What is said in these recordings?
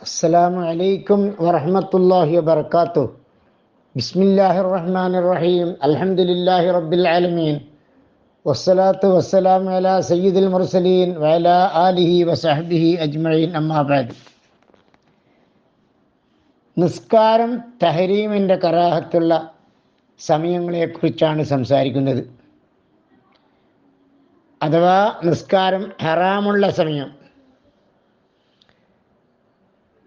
അസ്സലാമു അലൈക്കും വറഹ്മത്തുള്ളാഹി വബറകാതുഹു. ബിസ്മില്ലാഹിർ റഹ്മാനിർ റഹീം. അൽഹംദുലില്ലാഹി റബ്ബിൽ ആലമീൻ. വസ്സലാത്തു വസ്സലാമു അലാ സയ്യിദിൽ മുർസലീൻ വഅലാ ആലിഹി വസഹ്ബിഹി അജ്മഈൻ. അമ്മാ ബഅദ്. നിസ്കാരം തഹരീമിൻ്റെ കറാഹത്തുള്ള സമയങ്ങളെക്കുറിച്ചാണ് സംസാരിക്കുന്നത്. അഥവാ നിസ്കാരം ഹറാമുള്ള സമയം.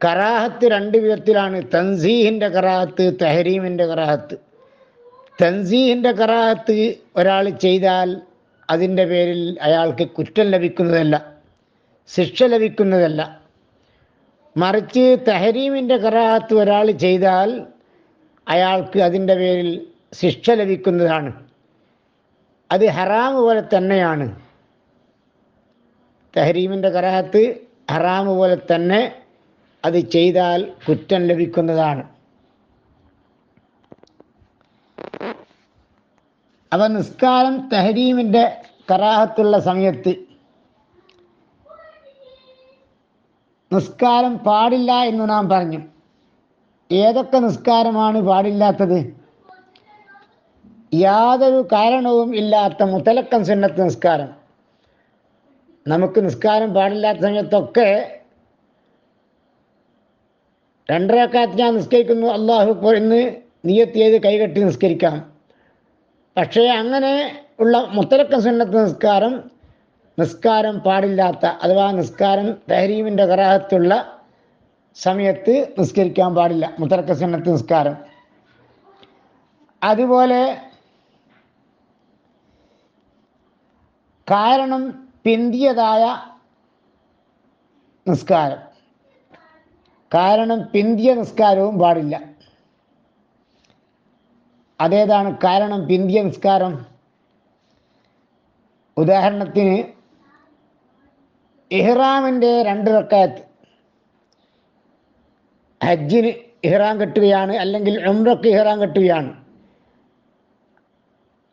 കറാഹത്ത് രണ്ട് വിധത്തിലാണ്: തൻസീഹിൻ്റെ കറാഹത്ത്, തഹരീമിൻ്റെ കറാഹത്ത്. തൻസീഹിൻ്റെ കറാഹത്ത് ഒരാൾ ചെയ്താൽ അതിൻ്റെ പേരിൽ അയാൾക്ക് കുറ്റം ലഭിക്കുന്നതല്ല, ശിക്ഷ ലഭിക്കുന്നതല്ല. മറിച്ച് തഹരീമിൻ്റെ കറാഹത്ത് ഒരാൾ ചെയ്താൽ അയാൾക്ക് അതിൻ്റെ പേരിൽ ശിക്ഷ ലഭിക്കുന്നതാണ്. അത് ഹറാമ് പോലെ തന്നെയാണ്. തഹരീമിൻ്റെ കറാഹത്ത് ഹറാമ് പോലെ തന്നെ അത് ചെയ്താൽ കുറ്റം ലഭിക്കുന്നതാണ്. അവ നിസ്കാരം തഹരീമിൻ്റെ കറാഹത്തുള്ള സമയത്ത് നിസ്കാരം പാടില്ല എന്ന് നാം പറഞ്ഞു. ഏതൊക്കെ നിസ്കാരമാണ് പാടില്ലാത്തത്? യാതൊരു കാരണവും ഇല്ലാത്ത മുത്തലക്കൻ സുന്നത്ത് നിസ്കാരം. നമുക്ക് നിസ്കാരം പാടില്ലാത്ത സമയത്തൊക്കെ 2 റക്അത്ത് ഞാൻ നിസ്കരിക്കുന്നു, അല്ലാഹു അക്ബർ എന്ന് നിയ്യത്ത് ചെയ്ത് കൈകെട്ടി നിസ്കരിക്കാം. പക്ഷേ അങ്ങനെ ഉള്ള മുത്തലക്കൻ സുന്നത്ത് നിസ്കാരം പാടില്ലാത്ത, അഥവാ നിസ്കാരം തഹരീമിൻ്റെ കറാഹത്തുള്ള സമയത്ത് നിസ്കരിക്കാൻ പാടില്ല, മുത്തലക്കൻ സുന്നത്ത് നിസ്കാരം. അതുപോലെ കാരണം പിന്തിയതായ നിസ്കാരം, കാരണം പിന്തിയ നിസ്കാരവും പാടില്ല. അതേതാണ് കാരണം പിന്തിയ നിസ്കാരം? ഉദാഹരണത്തിന്, ഇഹ്റാമിൻ്റെ 2 റക്അത്ത്, ഹജ്ജിന് ഇഹ്റാം കെട്ടുകയാണ്, അല്ലെങ്കിൽ ഉംറക്ക് ഇഹ്റാം കെട്ടുകയാണ്.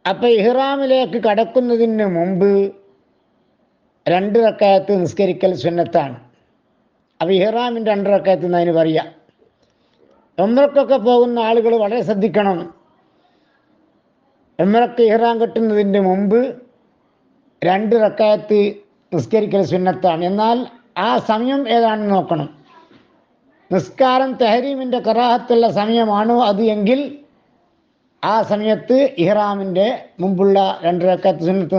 അപ്പം ഇഹ്റാമിലേക്ക് കടക്കുന്നതിന് മുമ്പ് 2 റക്അത്ത് നിസ്കരിക്കൽ സുന്നത്താണ്. അപ്പോൾ ഇഹ്റാമിൻ്റെ 2 റക്അത്ത് എന്ന് അതിന് പറയുക. ഉംറക്കൊക്കെ പോകുന്ന ആളുകൾ വളരെ ശ്രദ്ധിക്കണം. ഉംറക്ക് ഇഹ്റാം കെട്ടുന്നതിൻ്റെ മുമ്പ് 2 റക്അത്ത് നിസ്കരിക്കൽ സുന്നത്താണ്. എന്നാൽ ആ സമയം ഏതാണെന്ന് നോക്കണം. നിസ്കാരം തഹരീമിൻ്റെ കറാഹത്തുള്ള സമയമാണോ അത് എങ്കിൽ ആ സമയത്ത് ഇഹ്റാമിൻ്റെ മുമ്പുള്ള 2 റക്അത്ത് സുന്നത്ത്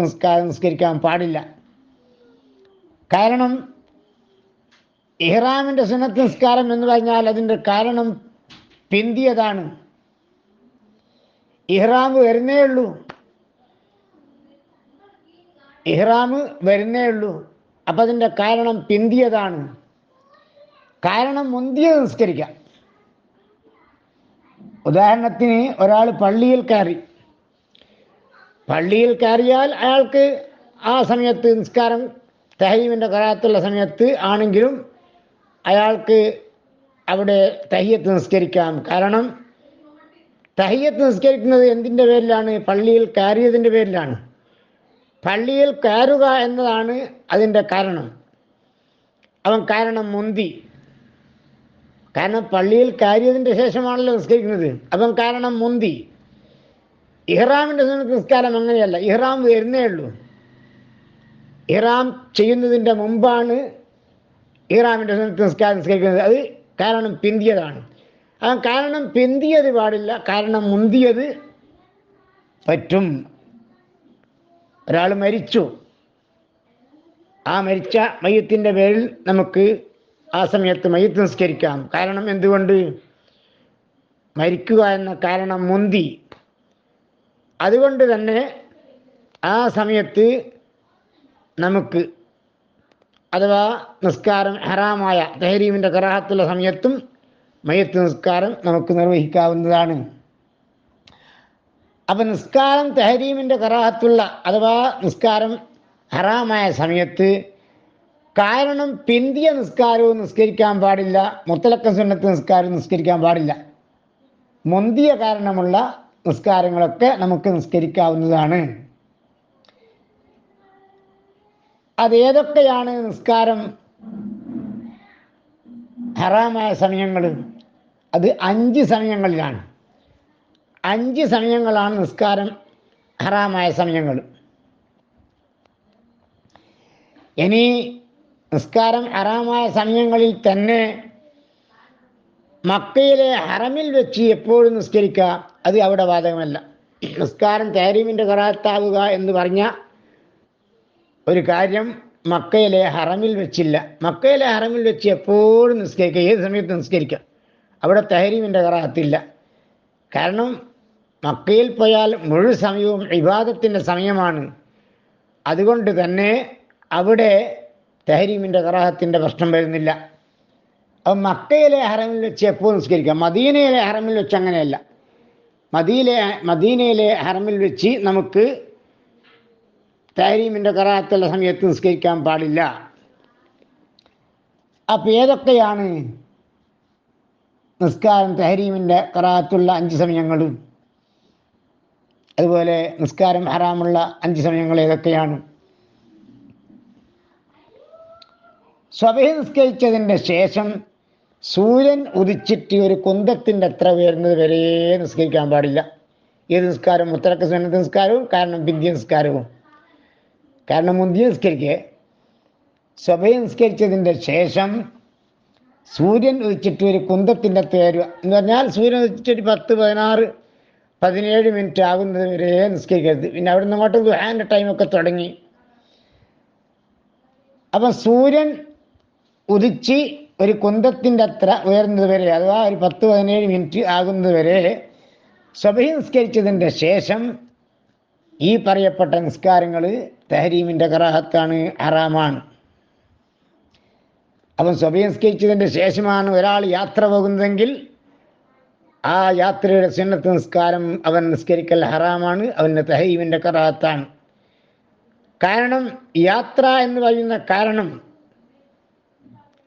നിസ്കരിക്കാൻ പാടില്ല. കാരണം ഇഹ്റാമിൻ്റെ സുന്നത്ത് നിസ്കാരം എന്ന് പറഞ്ഞാൽ അതിൻ്റെ കാരണം പിന്തിയതാണ്. ഇഹ്റാം വരുന്നേ ഉള്ളൂ, അപ്പം അതിൻ്റെ കാരണം പിന്തിയതാണ്. കാരണം മുന്തിയത് നിസ്കരിക്കാം. ഉദാഹരണത്തിന്, ഒരാൾ പള്ളിയിൽ കയറിയാൽ അയാൾക്ക് ആ സമയത്ത് നിസ്കാരം തഹരീമിൻ്റെ കറാഹത്തുള്ള സമയത്ത് ആണെങ്കിലും അയാൾക്ക് അവിടെ തഹിയ്യത്ത് നിസ്കരിക്കാം. കാരണം തഹിയ്യത്ത് നിസ്കരിക്കുന്നത് എന്തിൻ്റെ പേരിലാണ്? പള്ളിയിൽ കയറിയതിൻ്റെ പേരിലാണ്. പള്ളിയിൽ കയറുക എന്നതാണ് അതിൻ്റെ കാരണം. അവൻ കാരണം മുന്തി, കാരണം പള്ളിയിൽ കയറിയതിൻ്റെ ശേഷമാണല്ലോ നിസ്കരിക്കുന്നത്. അവൻ കാരണം മുന്തി. ഇഹ്റാമിൻ്റെ സുന്നത്ത് നിസ്കാരം അങ്ങനെയല്ല, ഇഹ്റാം വരുന്നേ ഉള്ളൂ. ഇഹ്റാം ചെയ്യുന്നതിൻ്റെ മുമ്പാണ് ഇഹ്റാമിൻ്റെ സുന്നത്ത് നിസ്കാരം നിസ്കരിക്കുന്നത്. അത് കാരണം പിന്തിയതാണ്. അവൻ കാരണം പിന്തിയത് പാടില്ല, കാരണം മുന്തിയത് പറ്റും. ഒരാൾ മരിച്ചു, ആ മരിച്ച മയ്യത്തിൻ്റെ പേരിൽ നമുക്ക് ആ സമയത്ത് മയ്യത്ത് നിസ്കരിക്കാം. കാരണം എന്തുകൊണ്ട്? മരിക്കുക എന്ന കാരണം മുന്തി. അതുകൊണ്ട് തന്നെ ആ സമയത്ത് നമുക്ക്, അഥവാ നിസ്കാരം ഹറാമായ തഹരീമിൻ്റെ കറാഹത്തുള്ള സമയത്തും മയ്യത്ത് നിസ്കാരം നമുക്ക് നിർവഹിക്കാവുന്നതാണ്. അപ്പം നിസ്കാരം തഹരീമിൻ്റെ കറാഹത്തുള്ള, അഥവാ നിസ്കാരം ഹറാമായ സമയത്ത് കാരണം പിന്തിയ നിസ്കാരവും നിസ്കരിക്കാൻ പാടില്ല, മുത്തലക്കൻ സുന്നത്ത് നിസ്കാരവും നിസ്കരിക്കാൻ പാടില്ല. മുന്തിയ കാരണമുള്ള നിസ്കാരങ്ങളൊക്കെ നമുക്ക് നിസ്കരിക്കാവുന്നതാണ്. അതേതൊക്കെയാണ് നിസ്കാരം ഹറാമായ സമയങ്ങൾ അത് 5 സമയങ്ങളിലാണ്. 5 സമയങ്ങളാണ് നിസ്കാരം ഹറാമായ സമയങ്ങൾ. ഇനി നിസ്കാരം ഹറാമായ സമയങ്ങളിൽ തന്നെ മക്കയിലെ ഹറമിൽ വെച്ച് എപ്പോഴും നിസ്കരിക്കുക, അത് അവിടെ ബാധകമല്ല. നിസ്കാരം തഹരീമിൻ്റെ ഖറാഅത്താവുക എന്ന് പറഞ്ഞ ഒരു കാര്യം മക്കയിലെ ഹറമിൽ വെച്ചില്ല. മക്കയിലെ ഹറമിൽ വെച്ച് എപ്പോഴും നിസ്കരിക്കുക, ഏത് സമയത്ത് നിസ്കരിക്കുക, അവിടെ തഹരീമിൻ്റെ ഖറാഅത്തില്ല. കാരണം മക്കയിൽ പോയാൽ മുഴുവൻ സമയവും ഇബാദത്തിൻ്റെ സമയമാണ്. അതുകൊണ്ട് തന്നെ അവിടെ തഹരീമിൻ്റെ ഖറാഅത്തിൻ്റെ പ്രശ്നം വരുന്നില്ല. അപ്പം മക്കയിലെ ഹറമിൽ വെച്ച് എപ്പോൾ നിസ്കരിക്കാം. മദീനയിലെ ഹറമിൽ വെച്ച് അങ്ങനെയല്ല. മദീനയിലെ ഹറമിൽ വെച്ച് നമുക്ക് തഹരീമിൻ്റെ ഖറാഅത്തുള്ള സമയത്ത് നിസ്കരിക്കാൻ പാടില്ല. അപ്പം ഏതൊക്കെയാണ് നിസ്കാരം തഹരീമിൻ്റെ ഖറാഅത്തുള്ള 5 സമയങ്ങൾ, അതുപോലെ നിസ്കാരം ഹറാമുള്ള 5 സമയങ്ങൾ ഏതൊക്കെയാണ്? സ്വബഹ് നിസ്കരിച്ചതിൻ്റെ ശേഷം സൂര്യൻ ഉദിച്ചിട്ട് ഒരു കുന്തത്തിൻ്റെ അത്ര ഉയരുന്നത് വരെ നിസ്കരിക്കാൻ പാടില്ല. ഏത് നിസ്കാരം? മുത്തലക്ക് സുന്നത്ത് നിസ്കാരവും കാരണം ബിന്ദിയ നിസ്കാരവും. കാരണം മുന്തിയ നിസ്കരിക്കുക സ്വബഹ് നിസ്കരിച്ചതിൻ്റെ ശേഷം സൂര്യൻ ഉദിച്ചിട്ട് ഒരു കുന്തത്തിൻ്റെ അത്ര ഉയരുക എന്ന് പറഞ്ഞാൽ സൂര്യൻ ഉദിച്ചിട്ട് 10, 16, 17 മിനിറ്റ് ആകുന്നത് വരെ നിസ്കരിക്കരുത്. പിന്നെ അവിടെ നിന്ന് അങ്ങോട്ട് ദുഹാൻ്റെ ടൈമൊക്കെ തുടങ്ങി. അപ്പം സൂര്യൻ ഉദിച്ച് ഒരു കുന്തത്തിൻ്റെ അത്ര ഉയർന്നത് വരെ, അഥവാ ഒരു 10, 17 മിനിറ്റ് ആകുന്നത് വരെ സ്വബഹ് നിസ്കരിച്ചതിൻ്റെ ശേഷം ഈ പറയപ്പെട്ട നിസ്കാരങ്ങൾ തഹരീമിൻ്റെ ഖറാഅത്താണ്, ഹറാമാണ്. അപ്പം സ്വബഹ് നിസ്കരിച്ചതിൻ്റെ ശേഷമാണ് ഒരാൾ യാത്ര പോകുന്നതെങ്കിൽ ആ യാത്രയുടെ സുന്നത്ത് നിസ്കാരം അവൻ നിസ്കരിക്കൽ ഹറാമാണ്, അവൻ്റെ തഹരീമിൻ്റെ ഖറാഅത്താണ്. കാരണം യാത്ര എന്ന് പറയുന്ന കാരണം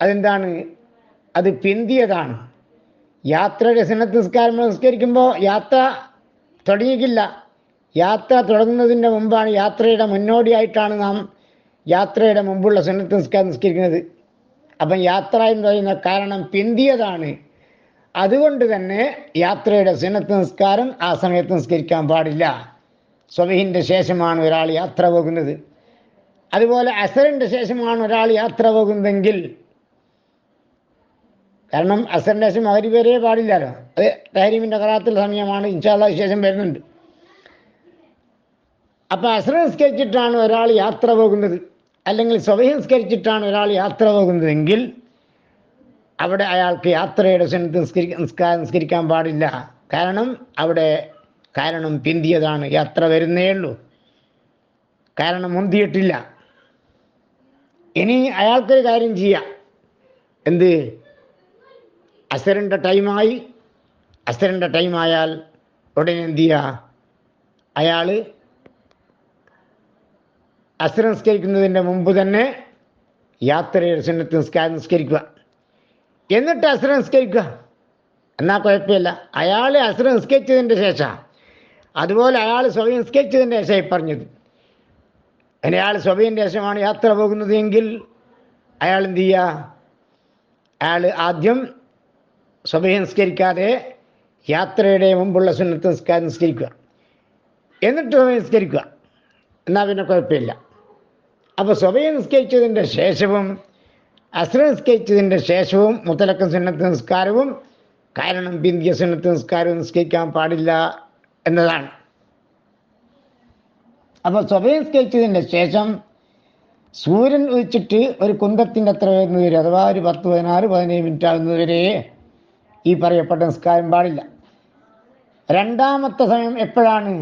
അതെന്താണ്? അത് പിന്തിയതാണ്. യാത്രയുടെ സുന്നത്ത് നിസ്കാരം നിസ്കരിക്കുമ്പോൾ യാത്ര തുടങ്ങിയിട്ടില്ല. യാത്ര തുടങ്ങുന്നതിൻ്റെ മുമ്പാണ്, യാത്രയുടെ മുന്നോടിയായിട്ടാണ് നാം യാത്രയുടെ മുമ്പുള്ള സുന്നത്ത് നിസ്കാരം നിസ്കരിക്കുന്നത്. അപ്പം യാത്ര എന്ന് പറയുന്ന കാരണം പിന്തിയതാണ്. അതുകൊണ്ട് തന്നെ യാത്രയുടെ സുന്നത്ത് നിസ്കാരം ആ സമയത്ത് നിസ്കരിക്കാൻ പാടില്ല. സ്വബഹിൻ്റെ ശേഷമാണ് ഒരാൾ യാത്ര പോകുന്നത്. അതുപോലെ അസറിൻ്റെ ശേഷമാണ് ഒരാൾ യാത്ര പോകുന്നതെങ്കിൽ, കാരണം അസറിൻ്റെ ശേഷം മഗ്‌രിബ് വരെ പാടില്ലല്ലോ, അത് തഹരീമിൻ്റെ ഖറാഅത്തുള്ള സമയമാണ്. ഇൻഷാ അല്ലാഹ് ശേഷം വരുന്നുണ്ട്. അപ്പോൾ അസർ നിസ്കരിച്ചിട്ടാണ് ഒരാൾ യാത്ര പോകുന്നത്, അല്ലെങ്കിൽ സ്വബഹ് നിസ്കരിച്ചിട്ടാണ് ഒരാൾ യാത്ര പോകുന്നതെങ്കിൽ അവിടെ അയാൾക്ക് യാത്രയുടെ സുന്നത്ത് നിസ്കരിക്കാൻ പാടില്ല. കാരണം അവിടെ കാരണം പിന്തിയതാണ്. യാത്ര വരുന്നേ ഉള്ളൂ, കാരണം മുന്തിയിട്ടില്ല. ഇനി അയാൾക്കൊരു കാര്യം ചെയ്യാം. എന്ത്? അസറിൻ്റെ ടൈമായി. അസറിൻ്റെ ടൈമായാൽ ഉടനെ എന്ത് ചെയ്യുക? അയാൾ അസർ നിസ്കരിക്കുന്നതിൻ്റെ മുമ്പ് തന്നെ യാത്രയുടെ സുന്നത്ത് നിസ്കരിക്കുക, എന്നിട്ട് അസർ നിസ്കരിക്കുക. എന്നാൽ കുഴപ്പമില്ല. അയാൾ അസർ നിസ്കരിച്ചതിൻ്റെ ശേഷം, അതുപോലെ അയാൾ സ്വബഹ് നിസ്കരിച്ചതിൻ്റെ ശേഷമായി പറഞ്ഞത്. അങ്ങനെ അയാൾ സ്വബഹിൻ്റെ ശേഷമാണ് യാത്ര പോകുന്നത് എങ്കിൽ അയാൾ എന്ത് ചെയ്യുക? അയാൾ ആദ്യം സ്വബഹ് നിസ്കരിക്കാതെ യാത്രയുടെ മുമ്പുള്ള സുന്നത്ത് നിസ്കരിക്കുക, എന്നിട്ട് സ്വബഹ് നിസ്കരിക്കുക. എന്നാൽ പിന്നെ കുഴപ്പമില്ല. അപ്പോൾ സ്വബഹ് നിസ്കരിച്ചതിൻ്റെ ശേഷവും അസ്ർ നിസ്കരിച്ചതിൻ്റെ ശേഷവും മുത്തലക്ക സുന്നത്ത് നിസ്കാരവും കാരണം ബിന്ദിയ സുന്നത്ത് നിസ്കാരവും നിസ്കരിക്കാൻ പാടില്ല എന്നതാണ്. അപ്പോൾ സ്വബഹ് നിസ്കരിച്ചതിൻ്റെ ശേഷം സൂര്യൻ ഉദിച്ചിട്ട് ഒരു കുന്തത്തിൻ്റെ അത്ര വരുന്നത് വരെ, അഥവാ ഒരു 10, 16, 17 മിനിറ്റ് ആകുന്നത് വരെ ഈ പറയപ്പെട്ട നിസ്കാരം പാടില്ല. രണ്ടാമത്തെ സമയം എപ്പോഴാണ്?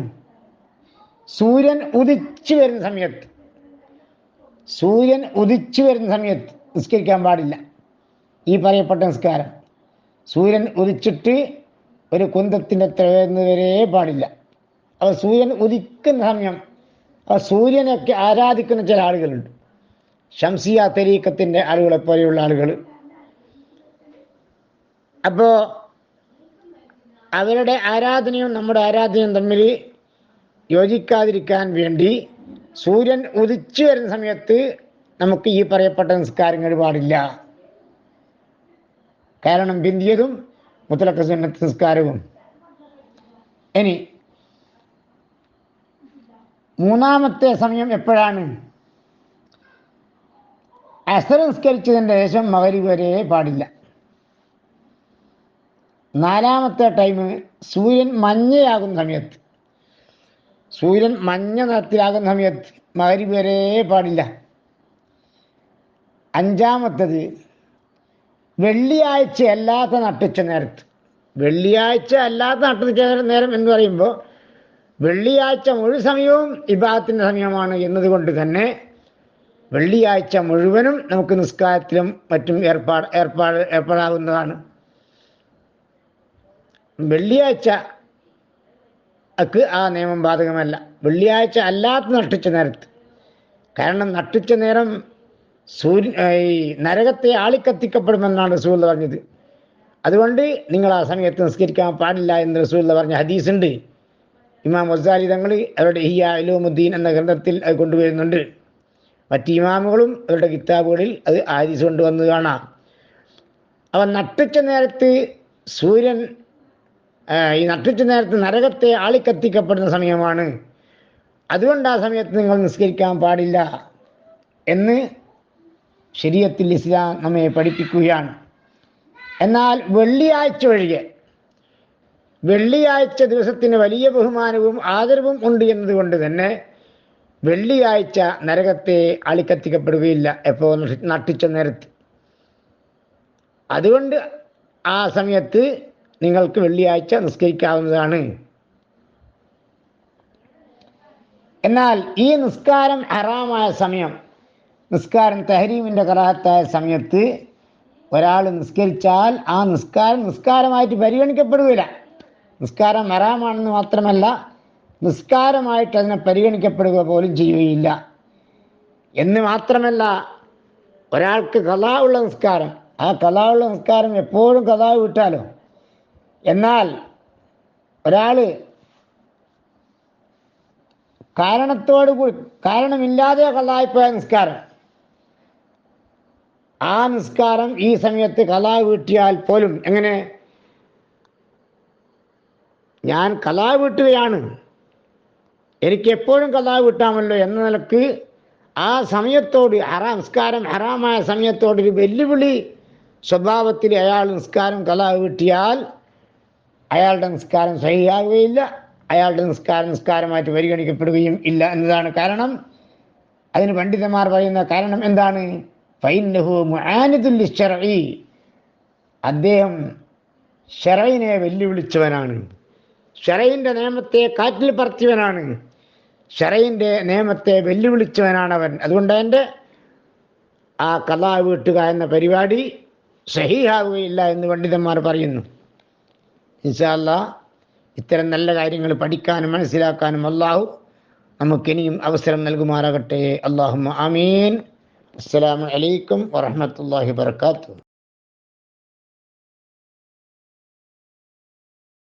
സൂര്യൻ ഉദിച്ചു വരുന്ന സമയത്ത്. സൂര്യൻ ഉദിച്ചു വരുന്ന സമയത്ത് നിസ്കരിക്കാൻ പാടില്ല ഈ പറയപ്പെട്ട നിസ്കാരം. സൂര്യൻ ഉദിച്ചിട്ട് ഒരു കുന്തത്തിൻ്റെ അത്ര വരുന്നത് വരെ പാടില്ല. അപ്പോൾ സൂര്യൻ ഉദിക്കുന്ന സമയം, സൂര്യനൊക്കെ ആരാധിക്കുന്ന ചില ആളുകളുണ്ട്, ഷംസിയ തരീഖത്തിൻ്റെ ആളുകളെ പോലെയുള്ള ആളുകൾ. അപ്പോൾ അവരുടെ ആരാധനയും നമ്മുടെ ആരാധനയും തമ്മിൽ യോജിക്കാതിരിക്കാൻ വേണ്ടി സൂര്യൻ ഉദിച്ചു വരുന്ന സമയത്ത് നമുക്ക് ഈ പറയപ്പെട്ട നിസ്കാരങ്ങൾ പാടില്ല. കാരണം ബിന്ദിയതും മുത്തലഖ് സുന്നത്ത് നിസ്കാരവും. ഇനി മൂന്നാമത്തെ സമയം എപ്പോഴാണ്? അസ്ർ നിസ്കരിച്ചതിൻ്റെ ശേഷം മഗ്‌രിബ് വരെ പാടില്ല. നാലാമത്തെ ടൈം സൂര്യൻ മഞ്ഞയാകുന്ന സമയത്ത്, സൂര്യൻ മഞ്ഞ നിറത്തിലാകുന്ന സമയത്ത് മഗ്‌രിബ് വരെ പാടില്ല. അഞ്ചാമത്തത് വെള്ളിയാഴ്ച അല്ലാത്ത നട്ടുച്ച നേരത്ത്. വെള്ളിയാഴ്ച അല്ലാത്ത നട്ടുച്ച നേരം എന്ന് പറയുമ്പോൾ വെള്ളിയാഴ്ച മുഴുവൻ സമയവും ഇബാദത്തിന്റെ സമയമാണ് എന്നതുകൊണ്ട് തന്നെ വെള്ളിയാഴ്ച മുഴുവനും നമുക്ക് നിസ്കാരത്തിലും മറ്റും ഏർപ്പാടാകുന്നതാണ്. വെള്ളിയാഴ്ചക്ക് ആ നിയമം ബാധകമല്ല. വെള്ളിയാഴ്ച അല്ലാത്ത നട്ടുച്ച നേരത്ത്. കാരണം നട്ടുച്ച നേരം ഈ നരകത്തെ ആളിക്കത്തിക്കപ്പെടുമെന്നാണ് റസൂൽ പറഞ്ഞത്. അതുകൊണ്ട് നിങ്ങൾ ആ സമയത്ത് നിസ്കരിക്കാൻ പാടില്ല എന്ന് റസൂൽ പറഞ്ഞ ഹദീസുണ്ട്. ഇമാം ഗസാലി തങ്ങൾ അവരുടെ ഇഹ്യാ ഉലൂമുദ്ദീൻ എന്ന ഗ്രന്ഥത്തിൽ അത് കൊണ്ടുവരുന്നുണ്ട്. മറ്റ് ഇമാമുകളും അവരുടെ കിതാബുകളിൽ അത് ഹദീസ് കൊണ്ടുവന്നത് കാണാം. അവ നട്ടുച്ച നേരത്ത് സൂര്യൻ ഈ നട്ടുച്ച നേരത്ത് നരകത്തെ ആളിക്കത്തിക്കപ്പെടുന്ന സമയമാണ്. അതുകൊണ്ട് ആ സമയത്ത് നിങ്ങൾ നിസ്കരിക്കാൻ പാടില്ല എന്ന് ശരീഅത്തുൽ ഇസ്ലാം നമ്മെ പഠിപ്പിക്കുകയാണ്. എന്നാൽ വെള്ളിയാഴ്ച ഒഴികെ, വെള്ളിയാഴ്ച ദിവസത്തിന് വലിയ ബഹുമാനവും ആദരവും ഉണ്ട് എന്നതുകൊണ്ട് തന്നെ വെള്ളിയാഴ്ച നരകത്തെ ആളിക്കത്തിക്കപ്പെടുകയില്ല എപ്പോൾ? നട്ടുച്ച നേരത്ത്. അതുകൊണ്ട് ആ സമയത്ത് നിങ്ങൾക്ക് വെള്ളിയാഴ്ച നിസ്കരിക്കാവുന്നതാണ്. എന്നാൽ ഈ നിസ്കാരം ഹറാമായ സമയം, നിസ്കാരം തഹരീമിൻ്റെ കറാഹത്തായ സമയത്ത് ഒരാൾ നിസ്കരിച്ചാൽ ആ നിസ്കാരമായിട്ട് പരിഗണിക്കപ്പെടുകയില്ല. നിസ്കാരം ഹറാമാണെന്ന് മാത്രമല്ല, നിസ്കാരമായിട്ട് അതിനെ പരിഗണിക്കപ്പെടുക പോലും ചെയ്യുകയില്ല. എന്ന് മാത്രമല്ല, ഒരാൾക്ക് ഖളാ ഉള്ള നിസ്കാരം, ആ ഖളാ ഉള്ള നിസ്കാരം എപ്പോഴും ഖളാ വിട്ടാലോ. എന്നാൽ ഒരാൾ കാരണമില്ലാതെ ഖളായിപ്പോയ നിസ്കാരം, ആ നിസ്കാരം ഈ സമയത്ത് ഖളാ വീട്ടിയാൽ പോലും, എങ്ങനെ? ഞാൻ ഖളാ വീട്ടുകയാണ്, എനിക്ക് എപ്പോഴും ഖളാ വീട്ടാമല്ലോ എന്ന നിലക്ക് ആ സമയത്തോട്, നിസ്കാരം ഹറാമായ സമയത്തോടൊരു വെല്ലുവിളി സ്വഭാവത്തിൽ അയാൾ നിസ്കാരം ഖളാ വീട്ടിയാൽ അയാളുടെ നിസ്കാരം സഹിയാകുകയില്ല, അയാളുടെ നിസ്കാരമായിട്ട് പരിഗണിക്കപ്പെടുകയും ഇല്ല എന്നതാണ് കാരണം. അതിന് പണ്ഡിതന്മാർ പറയുന്ന കാരണം എന്താണ്? ഫൈന്നഹു മുആനിദുൽ ലിശ്ശർഈ, അദ്ദേഹം ശർഈനെ വെല്ലുവിളിച്ചവനാണ്, ശർഈന്റെ നിയമത്തെ കാറ്റിൽ പറത്തിയവനാണ്, ശർഈന്റെ നിയമത്തെ വെല്ലുവിളിച്ചവനാണവൻ. അതുകൊണ്ട് എൻ്റെ ആ ഖളാ വീട്ടുക എന്ന പരിപാടി സഹീഹാകുകയില്ല എന്ന് പണ്ഡിതന്മാർ പറയുന്നു. ഇൻഷാ അല്ലാഹ് ഇത്തരം നല്ല കാര്യങ്ങൾ പഠിക്കാനും മനസ്സിലാക്കാനും അല്ലാഹു നമുക്കിനിയും അവസരം നൽകുമാറാകട്ടെ. അല്ലാഹുമ്മ ആമീൻ. അസ്സലാമു അലൈക്കും വറഹ്മത്തുള്ളാഹി വബറകാതുഹു.